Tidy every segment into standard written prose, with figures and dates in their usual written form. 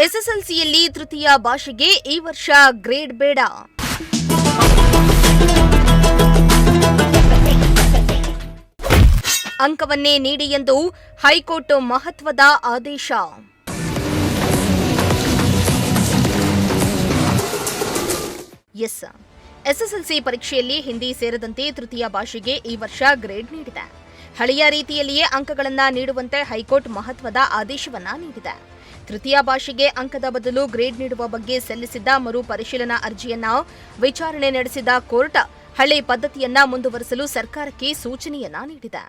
ಎಸ್ಎಸ್ಎಲ್ಸಿಯಲ್ಲಿ ತೃತೀಯ ಭಾಷೆಗೆ ಈ ವರ್ಷ ಗ್ರೇಡ್ ಬೇಡ. ಅಂಕವನ್ನೇ ನೀಡಿ ಎಂದು ಹೈಕೋರ್ಟ್ ಮಹತ್ವದ ಆದೇಶ. ಎಸ್ಎಸ್ಎಲ್ಸಿ ಪರೀಕ್ಷೆಯಲ್ಲಿ ಹಿಂದಿ ಸೇರಿದಂತೆ ತೃತೀಯ ಭಾಷೆಗೆ ಈ ವರ್ಷ ಗ್ರೇಡ್ ನೀಡಿದೆ. ಹಳೆಯ ರೀತಿಯಲ್ಲಿಯೇ ಅಂಕಗಳನ್ನು ನೀಡುವಂತೆ ಹೈಕೋರ್ಟ್ ಮಹತ್ವದ ಆದೇಶವನ್ನ ನೀಡಿದೆ. ತೃತೀಯ ಭಾಷೆಗೆ ಅಂಕದ ಬದಲು ಗ್ರೇಡ್ ನೀಡುವ ಬಗ್ಗೆ ಸಲ್ಲಿಸಿದ್ದ ಮರು ಪರಿಶೀಲನಾ ಅರ್ಜಿಯನ್ನ ವಿಚಾರಣೆ ನಡೆಸಿದ ಕೋರ್ಟ್ ಹಳೆ ಪದ್ಧತಿಯನ್ನ ಮುಂದುವರಿಸಲು ಸರ್ಕಾರಕ್ಕೆ ಸೂಚನೆಯನ್ನ ನೀಡಿದೆ.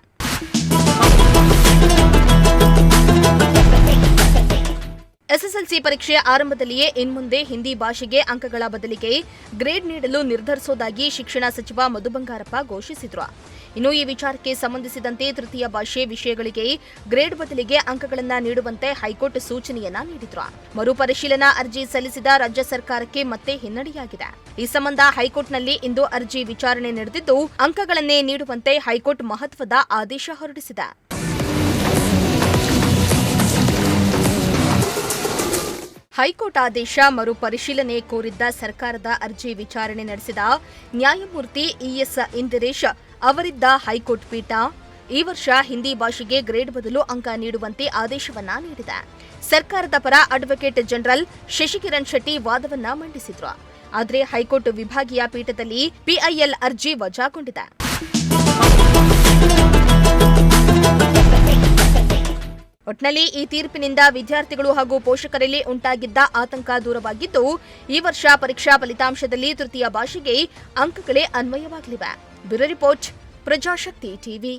ಎಸ್ಎಸ್ಎಲ್ಸಿ ಪರೀಕ್ಷೆ ಆರಂಭದಲ್ಲಿಯೇ ಇನ್ಮುಂದೆ ಹಿಂದಿ ಭಾಷೆಗೆ ಅಂಕಗಳ ಬದಲಿಗೆ ಗ್ರೇಡ್ ನೀಡಲು ನಿರ್ಧರಿಸುವುದಾಗಿ ಶಿಕ್ಷಣ ಸಚಿವ ಮಧು ಬಂಗಾರಪ್ಪ ಘೋಷಿಸಿದರು. ಇನ್ನು ಈ ವಿಚಾರಕ್ಕೆ ಸಂಬಂಧಿಸಿದಂತೆ ತೃತೀಯ ಭಾಷೆ ವಿಷಯಗಳಿಗೆ ಗ್ರೇಡ್ ಬದಲಿಗೆ ಅಂಕಗಳನ್ನು ನೀಡುವಂತೆ ಹೈಕೋರ್ಟ್ ಸೂಚನೆಯನ್ನ ನೀಡಿದ್ರು. ಮರುಪರಿಶೀಲನಾ ಅರ್ಜಿ ಸಲ್ಲಿಸಿದ ರಾಜ್ಯ ಸರ್ಕಾರಕ್ಕೆ ಮತ್ತೆ ಹಿನ್ನಡೆಯಾಗಿದೆ. ಈ ಸಂಬಂಧ ಹೈಕೋರ್ಟ್ನಲ್ಲಿ ಇಂದು ಅರ್ಜಿ ವಿಚಾರಣೆ ನಡೆದಿದ್ದು, ಅಂಕಗಳನ್ನೇ ನೀಡುವಂತೆ ಹೈಕೋರ್ಟ್ ಮಹತ್ವದ ಆದೇಶ ಹೊರಡಿಸಿದೆ. ಹೈಕೋರ್ಟ್ ಆದೇಶ ಮರುಪರಿಶೀಲನೆ ಕೋರಿದ್ದ ಸರ್ಕಾರದ ಅರ್ಜಿ ವಿಚಾರಣೆ ನಡೆಸಿದ ನ್ಯಾಯಮೂರ್ತಿ ಇಎಸ್ ಇಂದಿರೇಶ್ ಅವರಿದ್ದ ಹೈಕೋರ್ಟ್ ಪೀಠ ಈ ವರ್ಷ ಹಿಂದಿ ಭಾಷೆಗೆ ಗ್ರೇಡ್ ಬದಲು ಅಂಕ ನೀಡುವಂತೆ ಆದೇಶವನ್ನ ನೀಡಿದೆ. ಸರ್ಕಾರದ ಪರ ಅಡ್ವೊಕೇಟ್ ಜನರಲ್ ಶಶಿಕಿರಣ್ ಶೆಟ್ಟಿ ವಾದವನ್ನ ಮಂಡಿಸಿದ್ರು. ಆದರೆ ಹೈಕೋರ್ಟ್ ವಿಭಾಗೀಯ ಪೀಠದಲ್ಲಿ ಪಿಐಎಲ್ ಅರ್ಜಿ ವಜಾಗೊಂಡಿದೆ. ಒಟ್ನಲ್ಲಿ ಈ ತೀರ್ಪಿನಿಂದ ವಿದ್ಯಾರ್ಥಿಗಳು ಹಾಗೂ ಪೋಷಕರಲ್ಲಿ ಉಂಟಾಗಿದ್ದ ಆತಂಕ ದೂರವಾಗಿದ್ದು, ಈ ವರ್ಷ ಪರೀಕ್ಷಾ ಫಲಿತಾಂಶದಲ್ಲಿ ತೃತೀಯ ಭಾಷೆಗೆ ಅಂಕಗಳೇ ಅನ್ವಯವಾಗಲಿವೆ. Bureau report, Prajashakti TV.